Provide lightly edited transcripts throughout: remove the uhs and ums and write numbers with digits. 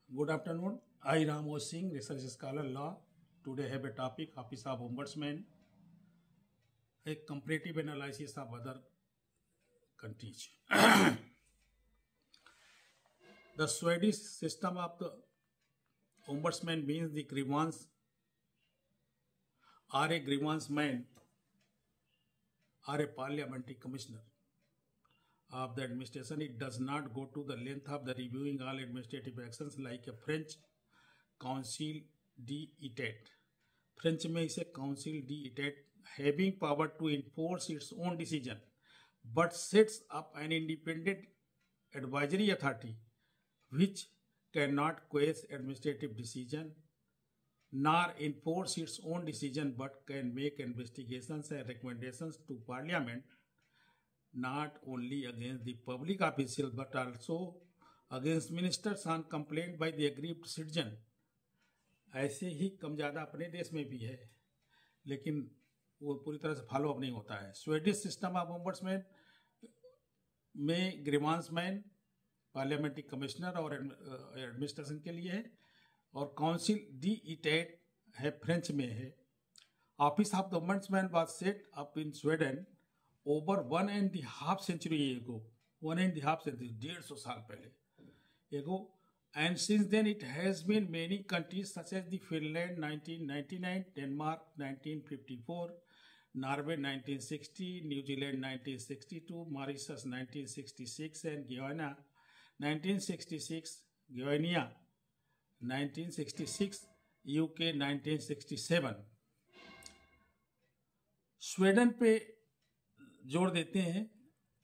Good afternoon. I Ramo Singh, research scholar law. Today I have a topic Office of Ombudsman, a comparative analysis of other countries. The Swedish system of the ombudsman means the grievance or a grievance man or a parliamentary commissioner of the administration. It does not go to the length of the reviewing all administrative actions like a French council d'état. French में इसे council d'état having power to enforce its own decision but sets up an independent advisory authority which cannot quash administrative decision nor enforce its own decision but can make investigations and recommendations to parliament not only against the public official but also against ministers on complaint by the aggrieved citizen. ऐसे ही कम ज़्यादा अपने देश में भी है, लेकिन वो पूरी तरह से फॉलो अप नहीं होता है. स्वीडिश सिस्टम ऑफ ओम्बड्समैन में ग्रीवांस मैन पार्लियामेंट्री कमिश्नर और एडमिनिस्ट्रेशन के लिए है, और काउंसिल डी इटेट है फ्रेंच में है. Office of the ombudsman was set up in Sweden over 1.5 century एगो. 1.5 century 150 साल पहले एगो. And since then it has been many countries such as the Finland 1999, Denmark 1954, Norway 1960, New Zealand 1962, Mauritius 1966 and Guyana 1966, UK 1967. Sweden पे जोर देते हैं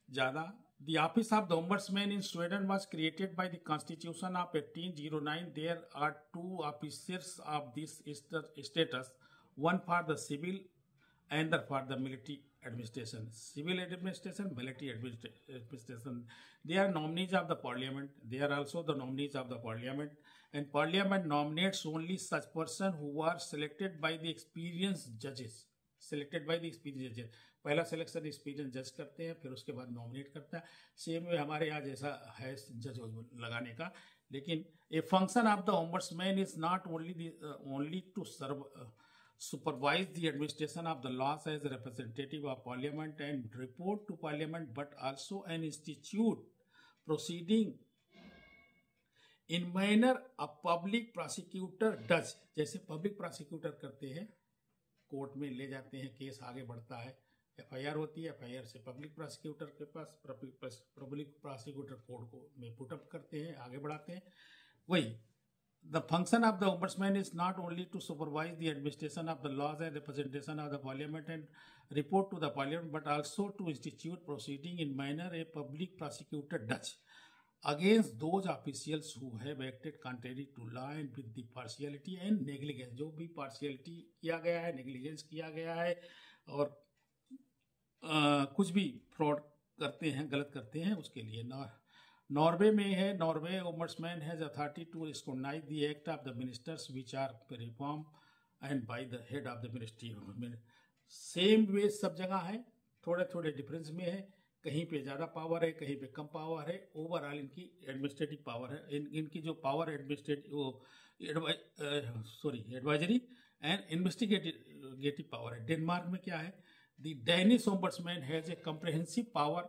ज़्यादा. The office of the Ombudsman in Sweden was created by the Constitution of 1809. There are two officers of this status, one for the civil and the for the military administration. Civil administration, military administration. They are nominees of the parliament. They are also the nominees of the parliament. And parliament nominates only such person who are selected by the experienced judges. Selected by the experienced judges. पहला selection experience जज करते हैं, फिर उसके बाद nominate करता है. Same way हमारे यहाँ जैसा है जज लगाने का. लेकिन a function of the ombudsman is not only to supervise the administration of the laws as representative of parliament and report to parliament, but also an institute proceeding in manner a public prosecutor does. जैसे public prosecutor करते हैं, court में ले जाते हैं, case आगे बढ़ता है, एफआईआर होती है, एफआईआर से पब्लिक प्रोसिक्यूटर के पास, पब्लिक प्रोसिक्यूटर कोर्ट को में पुटअप करते हैं, आगे बढ़ाते हैं. वही the function of the ombudsman is not only to supervise the administration of the laws and representation of the parliament and report to the parliament, but also to institute proceeding in manner a public prosecutor does against those officials who have acted contrary to law and with the partiality and negligence. जो भी partiality किया गया है, negligence किया गया है, और कुछ भी फ्रॉड करते हैं, गलत करते हैं, उसके लिए. नॉर्वे में है, Norway ombudsman has authority to scrutinize the act of the ministers which are reform and by the head of the ministry. Same way सब जगह है, थोड़े थोड़े डिफरेंस में है. कहीं पे ज़्यादा पावर है, कहीं पे कम पावर है. ओवरऑल इनकी एडमिनिस्ट्रेटिव पावर है. इनकी जो power advisory and investigative power है. डेनमार्क में क्या है? The Danish ombudsman has a comprehensive power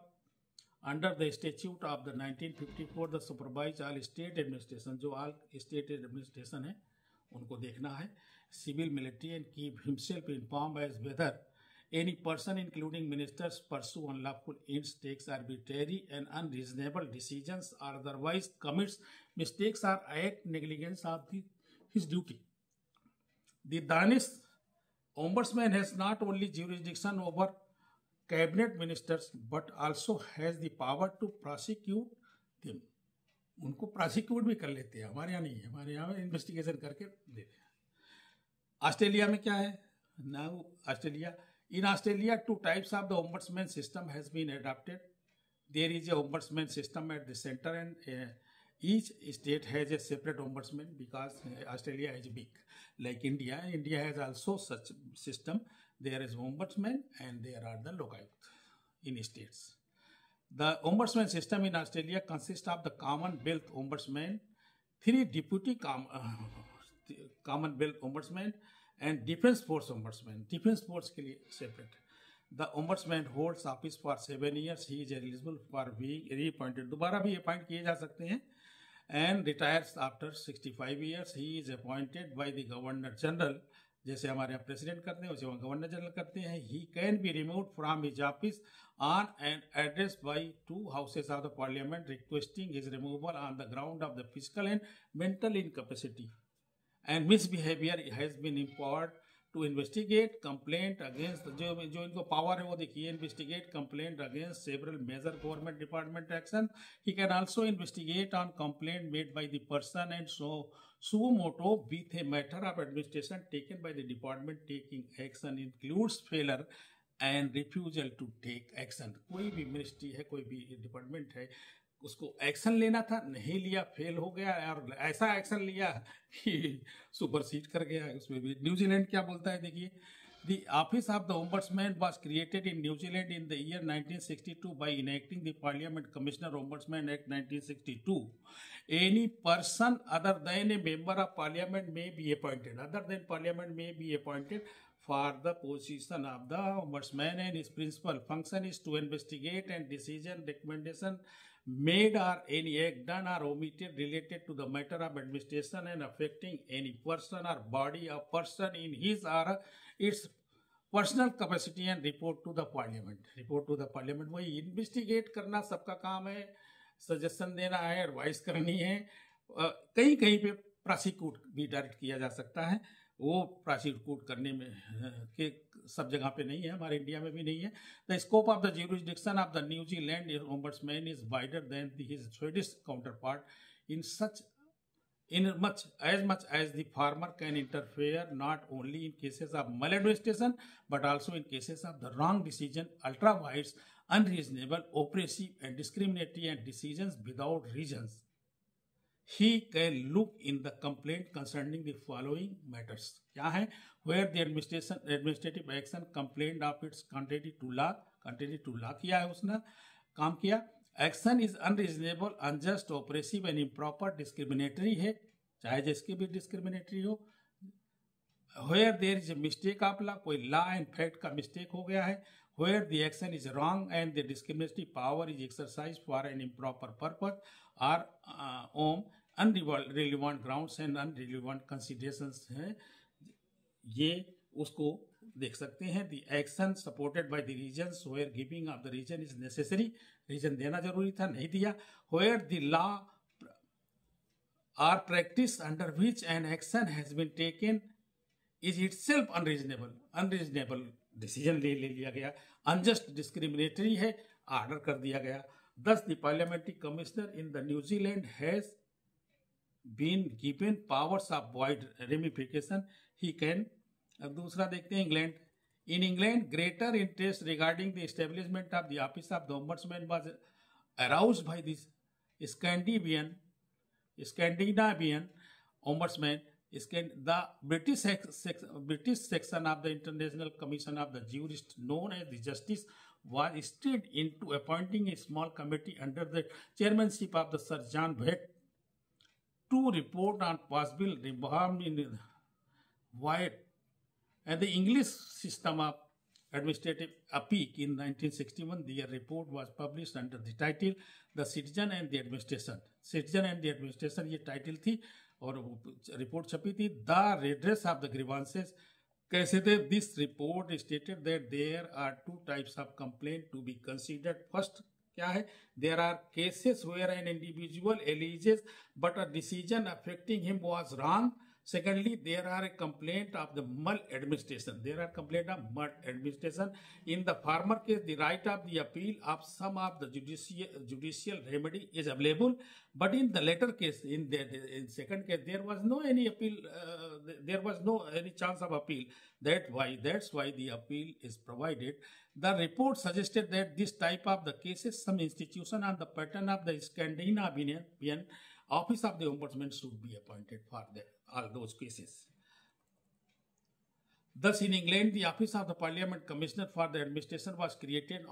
under the statute of the 1954 the supervise all state administration. जो ऑल स्टेट एडमिनिस्ट्रेशन है उनको देखना है. Civil military and keep himself inform as whether any person including ministers pursue unlawful ends, takes arbitrary and unreasonable decisions or otherwise commits mistakes or act negligence of his duty. The Danish ombudsman has not only jurisdiction over cabinet ministers but also has the power to prosecute them. उनको prosecute भी कर लेते हैं. हमारे यहाँ नहीं है, हमारे यहाँ इन्वेस्टिगेशन करके देते हैं. ऑस्ट्रेलिया में क्या है? Now Australia. In Australia, two types of the ombudsman system has been adopted. There is a ombudsman system at the center, and each state has a separate ombudsman because Australia is big. Like India, India has also such system. There is ombudsman and there are the lokayukt in states. The ombudsman system in Australia consists of the Commonwealth Ombudsman, 3 deputy Commonwealth Ombudsman and Defense Force Ombudsman. Defense Force के लिए separate. The Ombudsman holds office for 7 years. He is eligible for being reappointed. दोबारा भी appoint किए जा सकते हैं. And retires after 65 years. He is appointed by the Governor General. जैसे हमारे यहाँ प्रेसिडेंट करते हैं वैसे वहाँ गवर्नर जनरल करते हैं. He can be removed from his office on an address by 2 houses of the parliament requesting his removal on the ground of the physical and mental incapacity and misbehavior has been empowered to investigate complaint against जो इनको power है वो देखिए. investigate complaint against several major government department action. He can also investigate on complaint made by the person and suo motu with a matter of administration taken by the department. Taking action includes failure and refusal to take action. कोई भी ministry है, कोई भी department है, उसको action लेना था, नहीं लिया, फेल हो गया, और ऐसा एक्शन लिया कि सुपरसीड कर गया. उसमें भी न्यूजीलैंड क्या बोलता है देखिए. The office of the Ombudsman was created in New Zealand in the year 1962 by enacting the Parliament Commissioner Ombudsman Act 1962. Any person other than a member of Parliament may be appointed. Other than Parliament may be appointed for the position of the Ombudsman, and his principal function is to investigate and decision recommendation made or any act done or omitted related to the matter of administration and affecting any person or body of person in his or its personal capacity and report to the parliament. Report to the parliament वही investigate करना सबका काम है, suggestion देना है, advice करनी है. कहीं कहीं पे प्रोसिक्यूट भी डायरेक्ट किया जा सकता है. वो प्रोसिक्यूट करने में के सब जगह पे नहीं है, हमारे इंडिया में भी नहीं है. The scope of the jurisdiction of the New Zealand ombudsman is wider than his Swedish counterpart in much as the farmer can interfere not only in cases of maladministration but also in cases of the wrong decision, ultra-wise, unreasonable, oppressive and discriminatory and decisions without reasons. He can look in the complaint concerning the following matters. क्या है? Where the administrative action complained of its contrary to law किया है, उसने काम किया. Action is unreasonable, unjust, oppressive and improper, discriminatory है, चाहे जिसकी भी डिस्क्रिमिनेटरी हो. Where there is a mistake of law, कोई लॉ एंड फैक्ट का मिस्टेक हो गया है. Where the action is wrong and the discriminatory power is exercise for an improper purpose or on irrelevant grounds and irrelevant considerations हैं, ये उसको देख सकते हैं. The action supported by the reasons where giving of the reason is necessary, reason देना जरूरी था, नहीं दिया. Where the law are practice under which an action has been taken is itself unreasonable decision ले लिया गया. अनजस्ट, डिस्क्रिमिनेटरी है, order कर दिया गया. Thus, the parliamentary commissioner in the New Zealand has been given powers of wide ramification. He can. अब दूसरा देखते हैं England. In England, greater interest regarding the establishment of the office of the ombudsman was aroused by this Scandinavian ombudsman. The British section of the International Commission of the Jurists, known as the Justice, was stirred into appointing a small committee under the chairmanship of the Sir John Vett to report on possible reform in the wide and the English system of administrative appeal. In 1961, their report was published under the title "The Citizen and the Administration." Citizen and the Administration ये title थी और report छपी थी. The redress of the grievances. कैसे थे? This report stated that there are 2 types of complaint to be considered. First, क्या है? There are cases where an individual alleges but a decision affecting him was wrong. Secondly, there are a complaint of the maladministration. In the former case, the right of the appeal of some of the judicial remedy is available, but in the latter case, in second case, there was no any appeal. There was no any chance of appeal. That's why the appeal is provided. The report suggested that this type of the cases, some institution on the pattern of the Scandinavian office of the ombudsman should be appointed for all those cases. Thus, in England, the office of the Parliament Commissioner for the Administration was created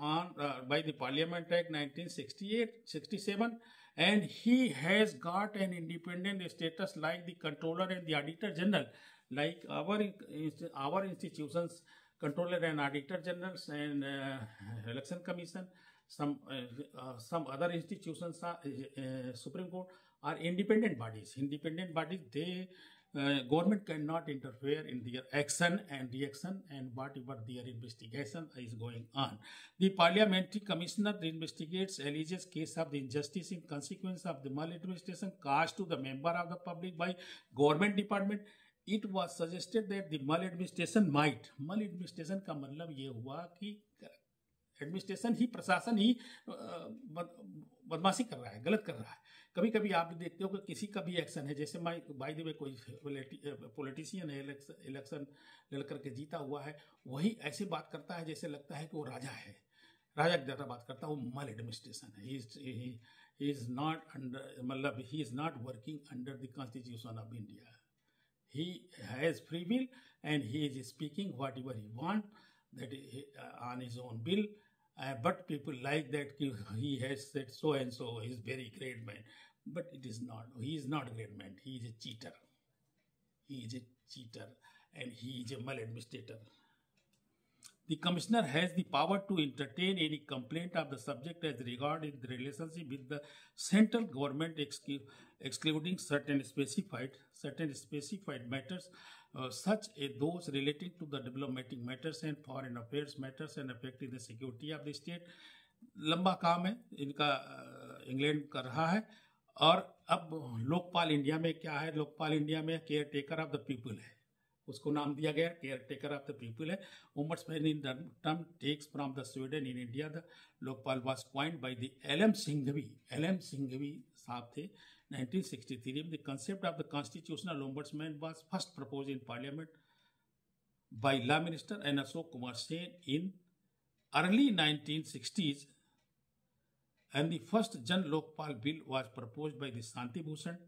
by the Parliament Act 1967, and he has got an independent status like the controller and the auditor general, like our institutions, controller and auditor generals, and election commission. Some other institutions are Supreme Court are independent bodies. Independent bodies, they government cannot interfere in their action and reaction and whatever their investigation is going on. The parliamentary commissioner investigates alleges case of the injustice in consequence of the maladministration caused to the member of the public by government department. It was suggested that the maladministration might, maladministration का मतलब ये हुआ कि administration ही, प्रशासन ही बदमाशी कर रहा है, गलत कर रहा है। कभी कभी आप देखते हो कि किसी का भी एक्शन है, जैसे बाय द वे कोई पॉलिटिशियन है, इलेक्शन लड़ करके जीता हुआ है, वही ऐसी बात करता है जैसे लगता है कि वो राजा है, राजा की तरह बात करता है, वो माल एडमिनिस्ट्रेशन है। ही इज नॉट अंडर, मतलब he is not working under the constitution of India. He has free will and he is speaking whatever he wants, that on his own bill. But people like that he has said so and so, he is very great man. But it is not. He is not a great man. He is a cheater. He is a cheater and he is a maladministrator. The commissioner has the power to entertain any complaint of the subject as regarding the relationship with the central government, excluding certain specified matters, such as those relating to the diplomatic matters and foreign affairs matters and affecting the security of the state. लंबा काम है इनका, England कर रहा है। और अब Lokpal India में क्या है? लोकपाल इंडिया में caretaker of the people है, उसको नाम दिया गया caretaker of the people है। Ombudsman in term takes from the Sweden in India. The Lokpal was coined by the L M. Singhvi साहब थे 1963 में। The concept of the constitutional ombudsman was first propose in parliament by law minister N Ashok Kumar Sen in early 1960s, and the first Jan Lokpal bill was proposed by the Shanti Bhushan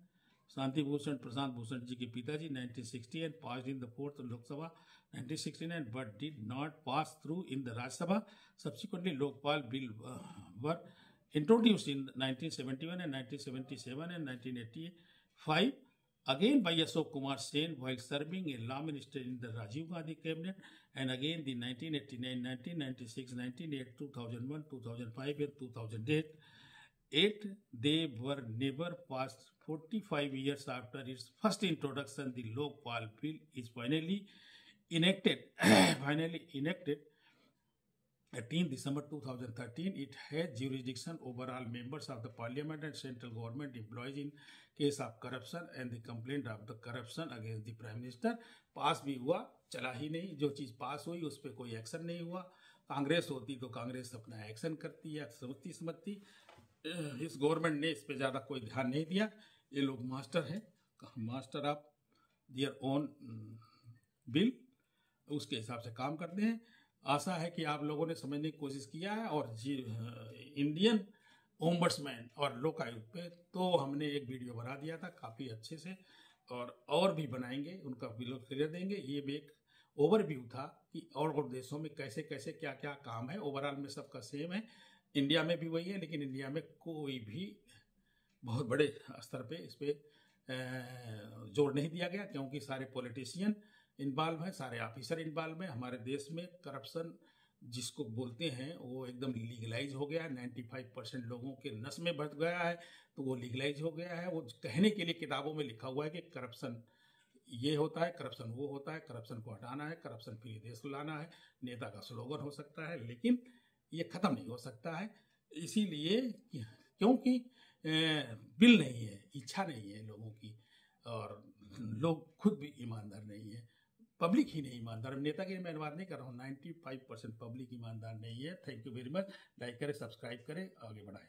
Prashant Bhushan ji ke pitaji 1960 and passed in the 4th Lok Sabha 1969 but did not pass through in the Rajya Sabha. Subsequently, Lokpal bill were introduced in 1971 and 1977 and 1985 again by Ashok Kumar Sen while serving a law minister in the Rajiv Gandhi cabinet, and again the 1989, 1996, 1998, 2001, 2005 and 2008. They were never passed. 45 years after its first introduction, the Lokpal bill is finally enacted. 18 December 2013, it has jurisdiction over all members of the parliament and central government employees in case of corruption and the complaint of the corruption against the prime minister. पास भी हुआ, चला ही नहीं। जो चीज़ पास हुई उस पर कोई action नहीं हुआ। कांग्रेस होती तो कांग्रेस अपना एक्शन करती या समझती। इस गवर्नमेंट ने इस पर ज़्यादा कोई ध्यान नहीं दिया। ये लोग मास्टर हैं, master of their own bill, उसके हिसाब से काम करते हैं। आशा है कि आप लोगों ने समझने की कोशिश किया है। और इंडियन ओम्बड्समैन और लोकायुक्त पे तो हमने एक वीडियो बना दिया था काफ़ी अच्छे से, और भी बनाएंगे, उनका बिल क्लियर देंगे। ये भी एक ओवरव्यू था कि और देशों में कैसे कैसे क्या क्या काम है। ओवरऑल में सबका सेम है, इंडिया में भी वही है, लेकिन इंडिया में कोई भी बहुत बड़े स्तर पे इस पर जोर नहीं दिया गया, क्योंकि सारे पॉलिटिशियन इन्वॉल्व हैं, सारे ऑफिसर इन्वॉल्व हैं। हमारे देश में करप्शन जिसको बोलते हैं वो एकदम लीगलाइज हो गया है। 95% लोगों के नस में बढ़ गया है, तो वो लीगलाइज हो गया है। वो कहने के लिए किताबों में लिखा हुआ है कि करप्शन ये होता है, करप्शन वो होता है, करप्शन को हटाना है, करप्शन फ्री देश को लाना है। नेता का स्लोगन हो सकता है, लेकिन ये ख़त्म नहीं हो सकता है। इसीलिए क्योंकि बिल नहीं है, इच्छा नहीं है लोगों की, और लोग खुद भी ईमानदार नहीं है, पब्लिक ही नहीं ईमानदार। नेता की मैं बात नहीं कर रहा हूँ, 95% पब्लिक ईमानदार नहीं है। Thank you very much. Like करें, सब्सक्राइब करें, आगे बढ़ाएं।